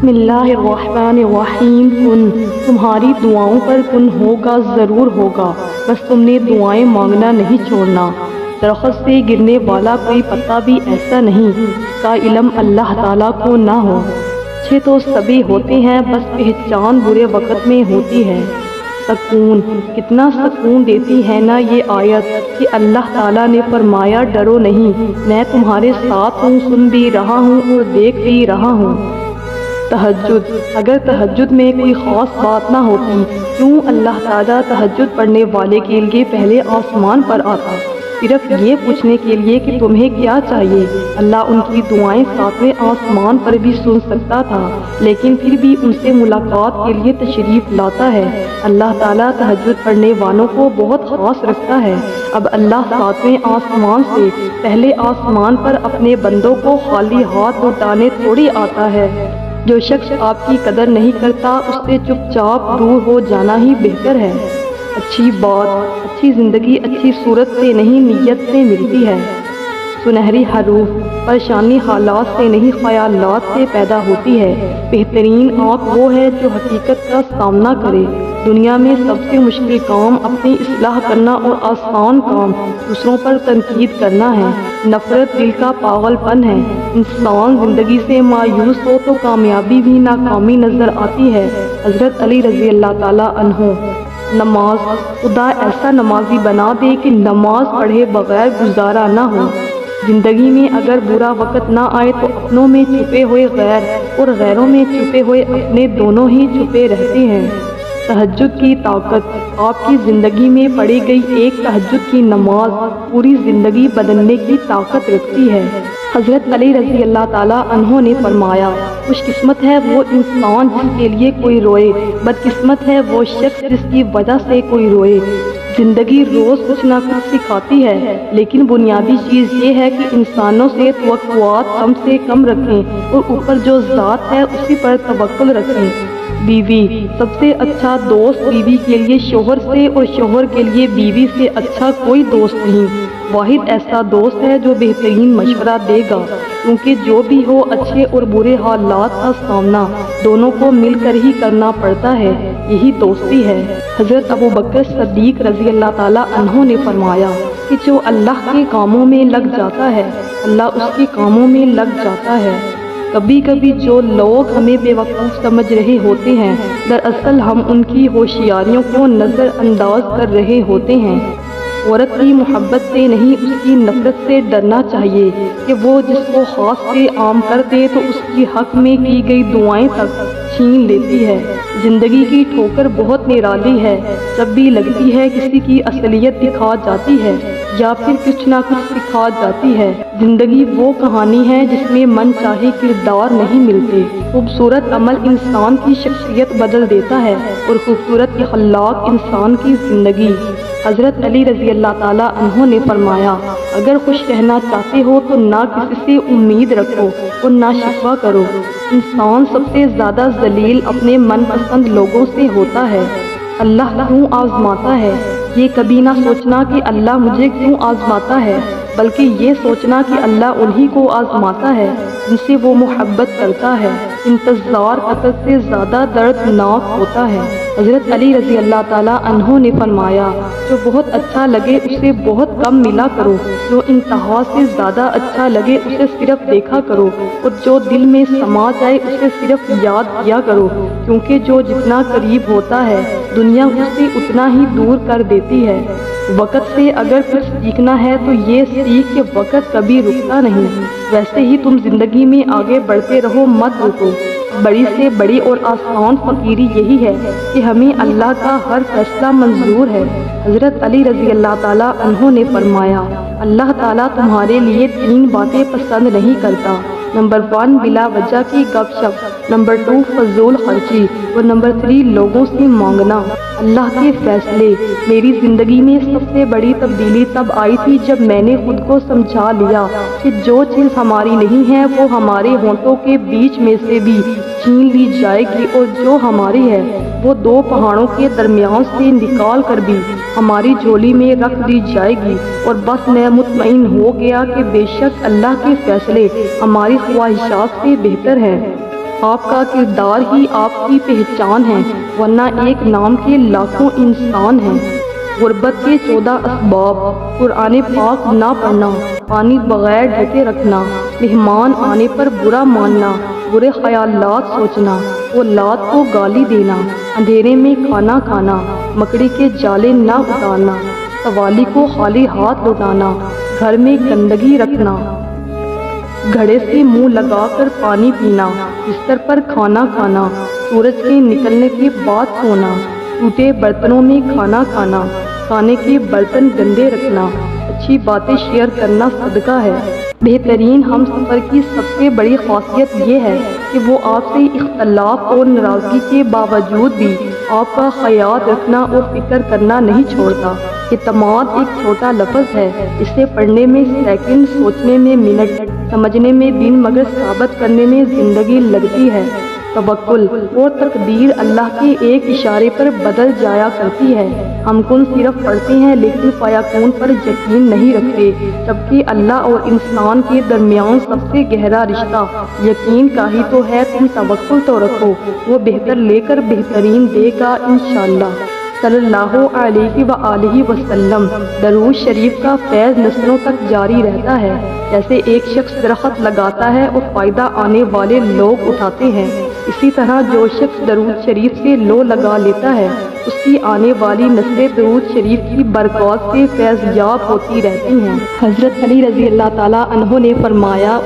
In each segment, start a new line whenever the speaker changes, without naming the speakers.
بسم اللہ الرحمن الرحیم کن، تمہاری دعاؤں پر کن ہوگا، ضرور ہوگا، بس تم نے دعائیں مانگنا نہیں چھوڑنا۔ درخت سے گرنے والا کوئی پتا بھی ایسا نہیں جس کا علم اللہ تعالیٰ کو نہ ہو۔ اچھے تو سبھی ہوتے ہیں، بس پہچان برے وقت میں ہوتی ہے۔ سکون، کتنا سکون دیتی ہے نا یہ آیت کہ اللہ تعالیٰ نے فرمایا ڈرو نہیں، میں تمہارے ساتھ ہوں، سن بھی رہا ہوں اور دیکھ بھی رہا ہوں۔ تہجد، اگر تہجد میں کوئی خاص بات نہ ہوتی کیوں اللہ تعالیٰ تہجد پڑھنے والے کے لیے پہلے آسمان پر آتا، صرف یہ پوچھنے کے لیے کہ تمہیں کیا چاہیے؟ اللہ ان کی دعائیں ساتویں آسمان پر بھی سن سکتا تھا، لیکن پھر بھی ان سے ملاقات کے لیے تشریف لاتا ہے۔ اللہ تعالیٰ تہجد پڑھنے والوں کو بہت خاص رکھتا ہے۔ اب اللہ ساتویں آسمان سے پہلے آسمان پر اپنے بندوں کو خالی ہاتھ لوٹانے تھوڑی آتا ہے۔ جو شخص آپ کی قدر نہیں کرتا اس سے چپ چاپ دور ہو جانا ہی بہتر ہے۔ اچھی بات، اچھی زندگی اچھی صورت سے نہیں نیت سے ملتی ہے۔ سنہری حروف، پریشانی حالات سے نہیں خیالات سے پیدا ہوتی ہے۔ بہترین آنکھ وہ ہے جو حقیقت کا سامنا کرے۔ دنیا میں سب سے مشکل کام اپنی اصلاح کرنا اور آسان کام دوسروں پر تنقید کرنا ہے۔ نفرت دل کا پاگل پن ہے۔ انسان زندگی سے مایوس ہو تو کامیابی بھی ناکامی نظر آتی ہے۔ حضرت علی رضی اللہ تعالیٰ عنہ۔ نماز، خدا ایسا نمازی بنا دے کہ نماز پڑھے بغیر گزارا نہ ہو۔ زندگی میں اگر برا وقت نہ آئے تو اپنوں میں چھپے ہوئے غیر اور غیروں میں چھپے ہوئے اپنے دونوں ہی چھپے رہتے ہیں۔ تہجد کی طاقت، آپ کی زندگی میں پڑھی گئی ایک تہجد کی نماز پوری زندگی بدلنے کی طاقت رکھتی ہے۔ حضرت علی رضی اللہ تعالیٰ عنہ نے فرمایا، خوش قسمت ہے وہ انسان جس کے لیے کوئی روئے، بدقسمت ہے وہ شخص جس کی وجہ سے کوئی روئے۔ زندگی روز کچھ نہ کچھ سکھاتی ہے، لیکن بنیادی چیز یہ ہے کہ انسانوں سے توقعات کم سے کم رکھیں اور اوپر جو ذات ہے اسی پر توکل رکھیں۔ بیوی، سب سے اچھا دوست بیوی کے لیے شوہر سے اور شوہر کے لیے بیوی سے اچھا کوئی دوست نہیں۔ واحد ایسا دوست ہے جو بہترین مشورہ دے گا، کیونکہ جو بھی ہو اچھے اور برے حالات کا سامنا دونوں کو مل کر ہی کرنا پڑتا ہے، یہی دوستی ہے۔ حضرت ابو بکر صدیق رضی اللہ تعالیٰ عنہ نے فرمایا کہ جو اللہ کے کاموں میں لگ جاتا ہے اللہ اس کے کاموں میں لگ جاتا ہے۔ کبھی کبھی جو لوگ ہمیں بے وقوف سمجھ رہے ہوتے ہیں دراصل ہم ان کی ہوشیاریوں کو نظر انداز کر رہے ہوتے ہیں۔ عورت کی محبت سے نہیں اس کی نفرت سے ڈرنا چاہیے کہ وہ جس کو خاص سے عام کر دے تو اس کی حق میں کی گئی دعائیں تک چھین لیتی ہے۔ زندگی کی ٹھوکر بہت نرالی ہے، جب بھی لگتی ہے کسی کی اصلیت دکھا جاتی ہے یا پھر کچھ نہ کچھ سکھا جاتی ہے۔ زندگی وہ کہانی ہے جس میں من چاہے کردار نہیں ملتے۔ خوبصورت عمل انسان کی شخصیت بدل دیتا ہے اور خوبصورت اخلاق انسان کی زندگی۔ حضرت علی رضی اللہ تعالیٰ عنہ نے فرمایا، اگر خوش رہنا چاہتے ہو تو نہ کسی سے امید رکھو اور نہ شکوہ کرو۔ انسان سب سے زیادہ ذلیل اپنے من پسند لوگوں سے ہوتا ہے۔ اللہ کیوں آزماتا ہے؟ یہ کبھی نہ سوچنا کہ اللہ مجھے کیوں آزماتا ہے، بلکہ یہ سوچنا کہ اللہ انہی کو آزماتا ہے جن سے وہ محبت کرتا ہے۔ انتظار قتل سے زیادہ دردناک ہوتا ہے۔ حضرت علی رضی اللہ تعالیٰ عنہ نے فرمایا، جو بہت اچھا لگے اسے بہت کم ملا کرو، جو انتہا سے زیادہ اچھا لگے اسے صرف دیکھا کرو، اور جو دل میں سما جائے اسے صرف یاد کیا کرو، کیونکہ جو جتنا قریب ہوتا ہے دنیا اسے اتنا ہی دور کر دیتی ہے۔ وقت سے اگر کچھ سیکھنا ہے تو یہ سیکھ کہ وقت کبھی رکتا نہیں، ویسے ہی تم زندگی میں آگے بڑھتے رہو، مت رکو۔ بڑی سے بڑی اور آسان فقیری یہی ہے کہ ہمیں اللہ کا ہر فیصلہ منظور ہے۔ حضرت علی رضی اللہ تعالیٰ عنہ نے فرمایا، اللہ تعالیٰ تمہارے لیے 3 باتیں پسند نہیں کرتا۔ نمبر 1 بلا وجہ کی گپ شپ، نمبر 2 فضول خرچی، اور نمبر 3 لوگوں سے مانگنا۔ اللہ کے فیصلے، میری زندگی میں سب سے بڑی تبدیلی تب آئی تھی جب میں نے خود کو سمجھا لیا کہ جو چیز ہماری نہیں ہے وہ ہمارے ہونٹوں کے بیچ میں سے بھی چھین لی جائے گی، اور جو ہماری ہے وہ 2 پہاڑوں کے درمیان سے نکال کر بھی ہماری جھولی میں رکھ دی جائے گی۔ اور بس میں مطمئن ہو گیا کہ بے شک اللہ کے فیصلے ہماری خواہشات سے بہتر ہیں۔ آپ کا کردار ہی آپ کی پہچان ہے، ورنہ ایک نام کے لاکھوں انسان ہیں۔ غربت کے 14 اسباب: قرآن پاک نہ پڑھنا، پانی بغیر ڈھکے رکھنا، مہمان آنے پر برا ماننا، برے خیالات سوچنا، اولاد کو گالی دینا، اندھیرے میں کھانا کھانا، مکڑی کے جالے نہ اتارنا، سوالی کو خالی ہاتھ لوٹانا، گھر میں گندگی رکھنا، گھڑے سے منہ لگا کر پانی پینا، بستر پر کھانا کھانا، سورج کے نکلنے کے بعد سونا، ٹوٹے برتنوں میں کھانا کھانا، کھانے کے برتن گندے رکھنا، اچھی باتیں شیئر کرنا صدقہ ہے۔ بہترین ہم سفر کی سب سے بڑی خاصیت یہ ہے کہ وہ آپ سے اختلاف اور ناراضگی کے باوجود بھی آپ کا خیال رکھنا اور فکر کرنا نہیں چھوڑتا۔ اعتماد ایک چھوٹا لفظ ہے، اسے پڑھنے میں سیکنڈ، سوچنے میں منٹ، سمجھنے میں دن، مگر ثابت کرنے میں زندگی لگتی ہے۔ توکل اور تقدیر اللہ کے ایک اشارے پر بدل جایا کرتی ہے۔ ہم کن صرف پڑھتے ہیں لیکن فیکون پر یقین نہیں رکھتے، جبکہ اللہ اور انسان کے درمیان سب سے گہرا رشتہ یقین کا ہی تو ہے۔ تم توکل تو رکھو، وہ بہتر لے کر بہترین دے گا انشاءاللہ۔ صلی اللہ علیہ وآلہ وسلم۔ درود شریف کا فیض نسلوں تک جاری رہتا ہے، جیسے ایک شخص درخت لگاتا ہے اور فائدہ آنے والے لوگ اٹھاتے ہیں، اسی طرح جو شخص درود شریف سے لو لگا لیتا ہے، اس کی آنے والی نسلیں درود شریف کی برکات سے فیض یاب ہوتی رہتی ہیں۔ حضرت علی رضی اللہ تعالیٰ عنہ نے فرمایا،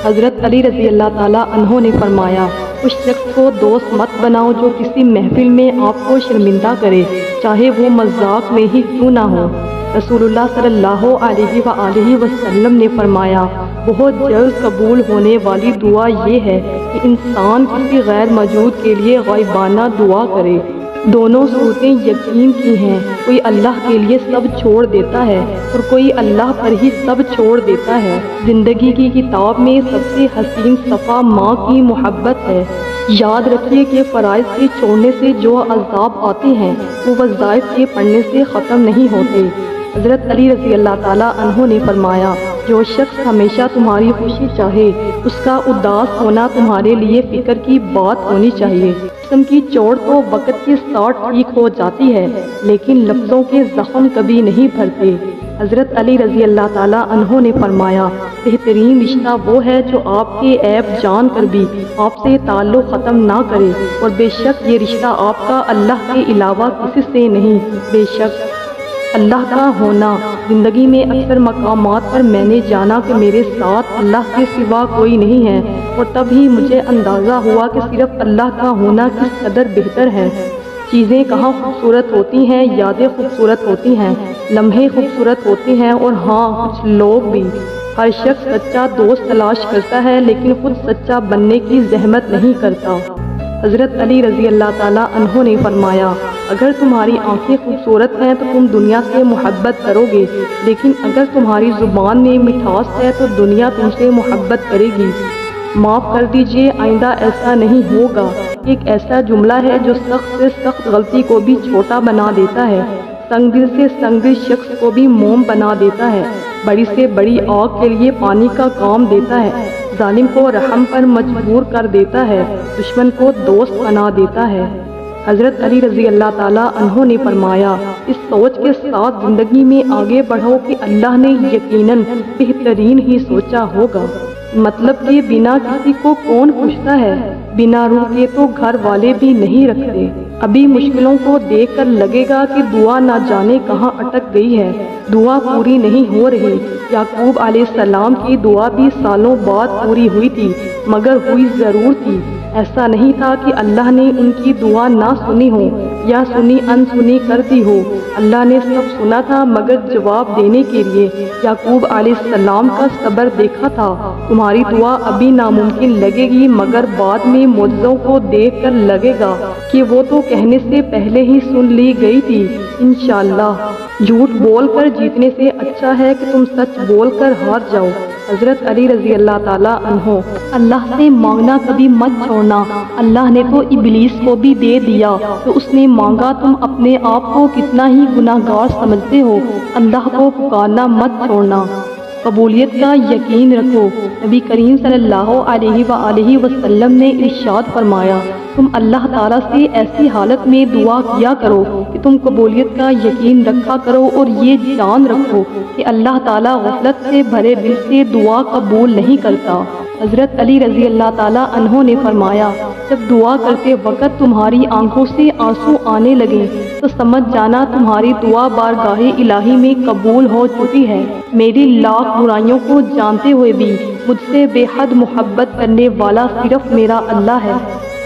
حضرت علی رضی اللہ تعالیٰ عنہ نے فرمایا، اس شخص کو دوست مت بناؤ جو کسی محفل میں آپ کو شرمندہ کرے، چاہے وہ مذاق میں ہی کیوں نہ ہو۔ رسول اللہ صلی اللہ علیہ وآلہ وسلم نے فرمایا، بہت جلد قبول ہونے والی دعا یہ ہے کہ انسان کسی غیر موجود کے لیے غائبانہ دعا کرے۔ دونوں صورتیں یقین کی ہیں، کوئی اللہ کے لیے سب چھوڑ دیتا ہے اور کوئی اللہ پر ہی سب چھوڑ دیتا ہے۔ زندگی کی کتاب میں سب سے حسین صفحہ ماں کی محبت ہے۔ یاد رکھیے کہ فرائض کے چھوڑنے سے جو عذاب آتے ہیں وہ وظائف کے پڑھنے سے ختم نہیں ہوتے۔ حضرت علی رضی اللہ تعالیٰ عنہ نے فرمایا، جو شخص ہمیشہ تمہاری خوشی چاہے، اس کا اداس ہونا تمہارے لیے فکر کی بات ہونی چاہیے۔ جسم کی چوٹ تو وقت کے ساتھ ٹھیک ہو جاتی ہے، لیکن لفظوں کے زخم کبھی نہیں بھرتے۔ حضرت علی رضی اللہ تعالیٰ عنہ نے فرمایا، بہترین رشتہ وہ ہے جو آپ کے عیب جان کر بھی آپ سے تعلق ختم نہ کرے، اور بے شک یہ رشتہ آپ کا اللہ کے علاوہ کسی سے نہیں۔ بے شک اللہ کا ہونا۔ زندگی میں اکثر مقامات پر میں نے جانا کہ میرے ساتھ اللہ کے سوا کوئی نہیں ہے، اور تب ہی مجھے اندازہ ہوا کہ صرف اللہ کا ہونا کس قدر بہتر ہے۔ چیزیں کہاں خوبصورت ہوتی ہیں، یادیں خوبصورت ہوتی ہیں، لمحے خوبصورت ہوتے ہیں، اور ہاں کچھ لوگ بھی۔ ہر شخص سچا دوست تلاش کرتا ہے لیکن خود سچا بننے کی زحمت نہیں کرتا۔ حضرت علی رضی اللہ تعالیٰ عنہ نے فرمایا، اگر تمہاری آنکھیں خوبصورت ہیں تو تم دنیا سے محبت کرو گے، لیکن اگر تمہاری زبان میں مٹھاس ہے تو دنیا تم سے محبت کرے گی۔ معاف کر دیجئے، آئندہ ایسا نہیں ہوگا۔ ایک ایسا جملہ ہے جو سخت سے سخت غلطی کو بھی چھوٹا بنا دیتا ہے، تنگ دل سے تنگ دل شخص کو بھی موم بنا دیتا ہے، بڑی سے بڑی آگ کے لیے پانی کا کام دیتا ہے، ظالم کو رحم پر مجبور کر دیتا ہے، دشمن کو دوست بنا دیتا ہے۔ حضرت علی رضی اللہ تعالیٰ عنہ نے فرمایا، اس سوچ کے ساتھ زندگی میں آگے بڑھو کہ اللہ نے یقیناً بہترین ہی سوچا ہوگا۔ مطلب کہ بنا کسی کو کون پوچھتا ہے، بنا روح کے تو گھر والے بھی نہیں رکھتے۔ ابھی مشکلوں کو دیکھ کر لگے گا کہ دعا نہ جانے کہاں اٹک گئی ہے، دعا پوری نہیں ہو رہی۔ یعقوب علیہ السلام کی دعا بھی سالوں بعد پوری ہوئی تھی، مگر ہوئی ضرور تھی۔ ایسا نہیں تھا کہ اللہ نے ان کی دعا نہ سنی ہو یا سنی انسنی کر دی ہو، اللہ نے سب سنا تھا، مگر جواب دینے کے لیے یعقوب علیہ السلام کا صبر دیکھا تھا۔ تمہاری دعا ابھی ناممکن لگے گی، مگر بعد میں معجزوں کو دیکھ کر لگے گا کہ وہ تو کہنے سے پہلے ہی سن لی گئی تھی۔ انشاءاللہ جھوٹ بول کر جیتنے سے اچھا ہے کہ تم سچ بول کر ہار جاؤ۔ حضرت علی رضی اللہ تعالیٰ عنہ۔ اللہ سے مانگنا کبھی مت چھوڑنا، اللہ نے تو ابلیس کو بھی دے دیا تو اس نے مانگا۔ تم اپنے آپ کو کتنا ہی گناہگار سمجھتے ہو، اللہ کو پکارنا مت چھوڑنا۔ قبولیت کا یقین رکھو۔ نبی کریم صلی اللہ علیہ وآلہ وسلم نے ارشاد فرمایا، تم اللہ تعالیٰ سے ایسی حالت میں دعا کیا کرو کہ تم قبولیت کا یقین رکھا کرو اور یہ جان رکھو کہ اللہ تعالیٰ غفلت سے بھرے دل سے دعا قبول نہیں کرتا۔ حضرت علی رضی اللہ تعالیٰ عنہ نے فرمایا، جب دعا کرتے وقت تمہاری آنکھوں سے آنسو آنے لگے تو سمجھ جانا تمہاری دعا بارگاہ الہی میں قبول ہو چکی ہے۔ میری لاکھ برائیوں کو جانتے ہوئے بھی مجھ سے بے حد محبت کرنے والا صرف میرا اللہ ہے۔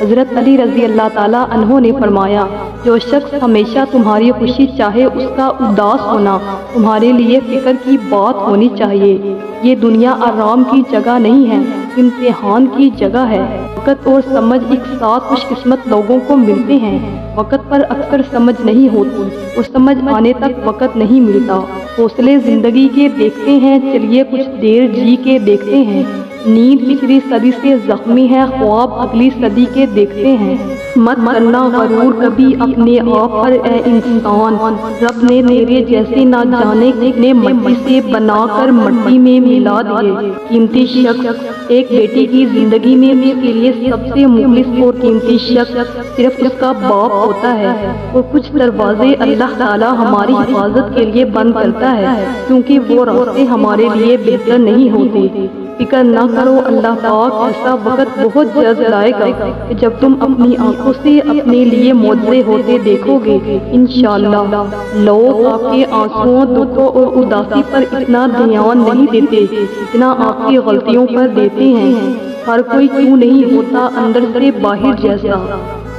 حضرت علی رضی اللہ تعالیٰ عنہ نے فرمایا، جو شخص ہمیشہ تمہاری خوشی چاہے اس کا اداس ہونا تمہارے لیے فکر کی بات ہونی چاہیے۔ یہ دنیا آرام کی جگہ نہیں ہے، امتحان کی جگہ ہے۔ وقت اور سمجھ ایک ساتھ خوش قسمت لوگوں کو ملتے ہیں۔ وقت پر اکثر سمجھ نہیں ہوتی اور سمجھ آنے تک وقت نہیں ملتا۔ حوصلے زندگی کے دیکھتے ہیں، چلیے کچھ دیر جی کے دیکھتے ہیں۔ نیند پچھلی صدی سے زخمی ہے، خواب اگلی صدی کے دیکھتے ہیں۔ مت کرنا غرور کبھی اپنے آپ پر اے انسان، رب نے تیرے جیسے نہ جانے کتنے مٹی سے بنا کر مٹی میں ملا دیے۔ قیمتی شخص، ایک بیٹی کی زندگی میں اس کے لیے سب سے مخلص اور قیمتی شخص صرف اس کا باپ ہوتا ہے، اور کچھ دروازے اللہ تعالیٰ ہماری حفاظت کے لیے بند کرتا ہے کیونکہ وہ راستے ہمارے لیے بہتر نہیں ہوتے۔ فکر نہ کرو، اللہ پاک ایسا وقت بہت جلد لائے گا کہ جب تم اپنی آنکھوں سے اپنے لیے معجزے ہوتے دیکھو گے انشاءاللہ۔ لوگ آپ کے آنسوؤں، دکھوں اور اداسی پر اتنا دھیان نہیں دیتے جتنا آپ کی غلطیوں پر دیتے ہیں۔ ہر کوئی کیوں نہیں ہوتا اندر سے باہر جیسا۔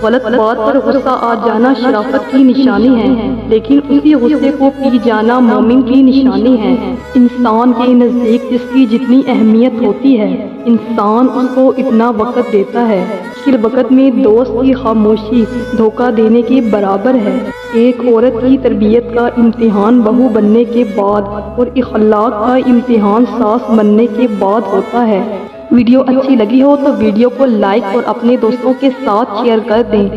غلط بات پر غصہ آ جانا شرافت کی نشانی ہے، لیکن اسی غصے کو پی جانا مومن کی نشانی ہے۔ انسان کے نزدیک جس کی جتنی اہمیت ہوتی ہے، انسان اس کو اتنا وقت دیتا ہے۔ مشکل وقت میں دوست کی خاموشی دھوکہ دینے کے برابر ہے۔ ایک عورت کی تربیت کا امتحان بہو بننے کے بعد اور اخلاق کا امتحان ساس بننے کے بعد ہوتا ہے۔ ویڈیو اچھی لگی ہو تو ویڈیو کو لائک اور اپنے دوستوں کے ساتھ شیئر کر دیں۔